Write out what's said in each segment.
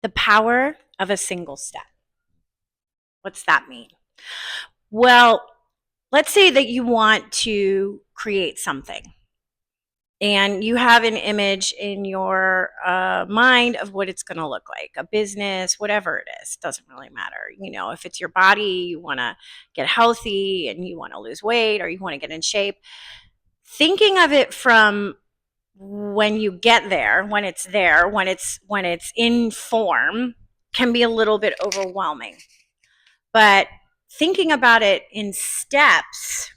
The power of a single step. What's that mean? Well, let's say that you want to create something and you have an image in your mind of what it's going to look like, a business, whatever it is, doesn't really matter. If it's your body, you want to get healthy and you want to lose weight or you want to get in shape. Thinking of it from when you get there, when it's there, when it's in form, can be a little bit overwhelming. But thinking about it in steps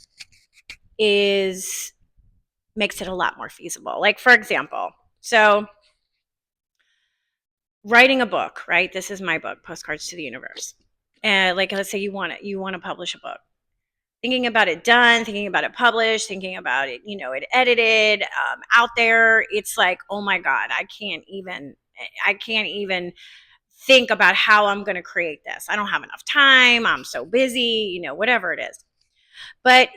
is makes it a lot more feasible. Like, for example, so writing a book, right? This is my book, Postcards to the Universe. And like, let's say you want to publish a book. Thinking about it done, thinking about it published, thinking about it, it edited, out there. It's like, oh my God, I can't even think about how I'm going to create this. I don't have enough time. I'm so busy, whatever it is. But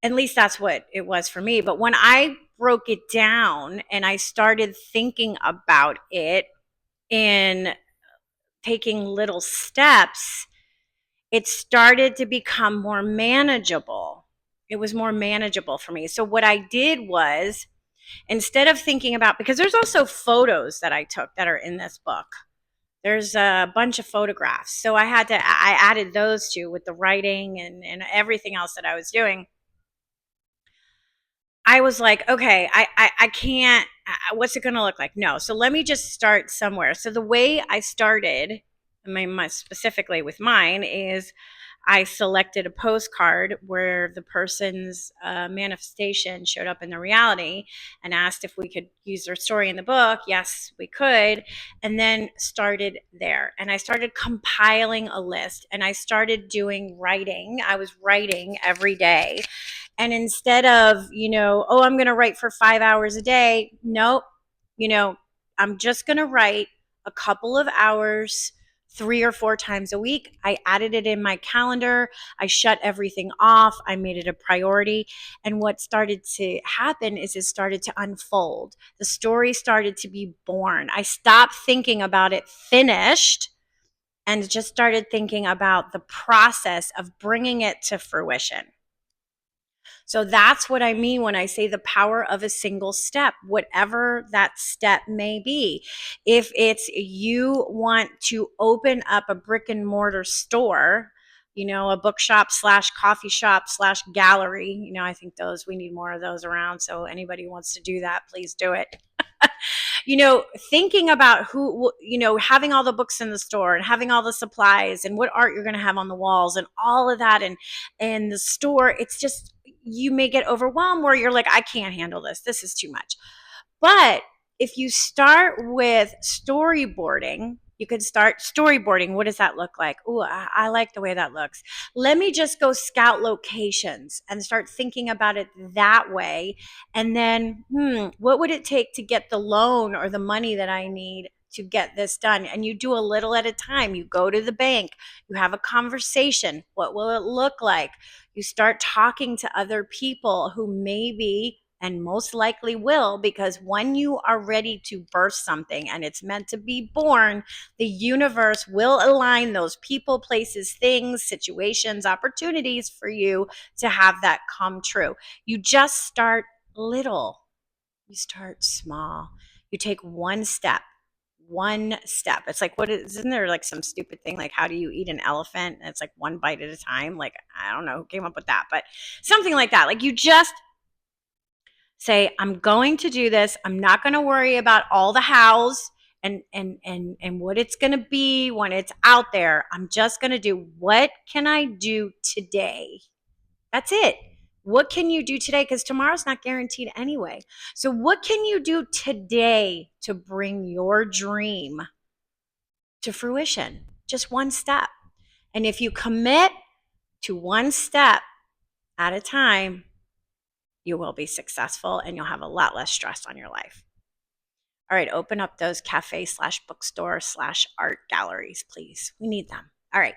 at least that's what it was for me. But when I broke it down and I started thinking about it in taking little steps, it started to become more manageable. It was more manageable for me. So what I did was, instead of thinking about, because there's also photos that I took that are in this book. There's a bunch of photographs. So I added those two with the writing and everything else that I was doing. I was like, okay, I can't, what's it going to look like? No. So let me just start somewhere. So the way I started, specifically with mine, is I selected a postcard where the person's manifestation showed up in the reality and asked if we could use their story in the book. Yes, we could. And then started there. And I started compiling a list and I started doing writing. I was writing every day. And instead of, I'm going to write for 5 hours a day. Nope. I'm just going to write a couple of hours 3 or 4 times a week. I added it in my calendar. I shut everything off. I made it a priority. And what started to happen is it started to unfold. The story started to be born. I stopped thinking about it finished and just started thinking about the process of bringing it to fruition. So that's what I mean when I say the power of a single step, whatever that step may be. If it's you want to open up a brick and mortar store, a bookshop / coffee shop / gallery, I think we need more of those around. So anybody who wants to do that, please do it. Thinking about having all the books in the store and having all the supplies and what art you're going to have on the walls and all of that and the store, it's just, you may get overwhelmed where you're like, I can't handle this. This is too much. But if you start with storyboarding, you could start storyboarding. What does that look like? Oh, I like the way that looks. Let me just go scout locations and start thinking about it that way. And then, what would it take to get the loan or the money that I need to get this done? And you do a little at a time. You go to the bank, you have a conversation. What will it look like? You start talking to other people who maybe and most likely will, because when you are ready to birth something and it's meant to be born, the universe will align those people, places, things, situations, opportunities for you to have that come true. You just start little. You start small. You take one step. It's like, isn't there like some stupid thing like, how do you eat an elephant? And it's like one bite at a time. Like, I don't know who came up with that, but something like that. Like, you just say, I'm going to do this. I'm not going to worry about all the hows and what it's going to be when it's out there. I'm just going to do, what can I do today? That's it. What can you do today? Because tomorrow's not guaranteed anyway. So what can you do today to bring your dream to fruition? Just one step. And if you commit to one step at a time, you will be successful and you'll have a lot less stress on your life. All right, open up those cafe / bookstore / art galleries, please. We need them. All right.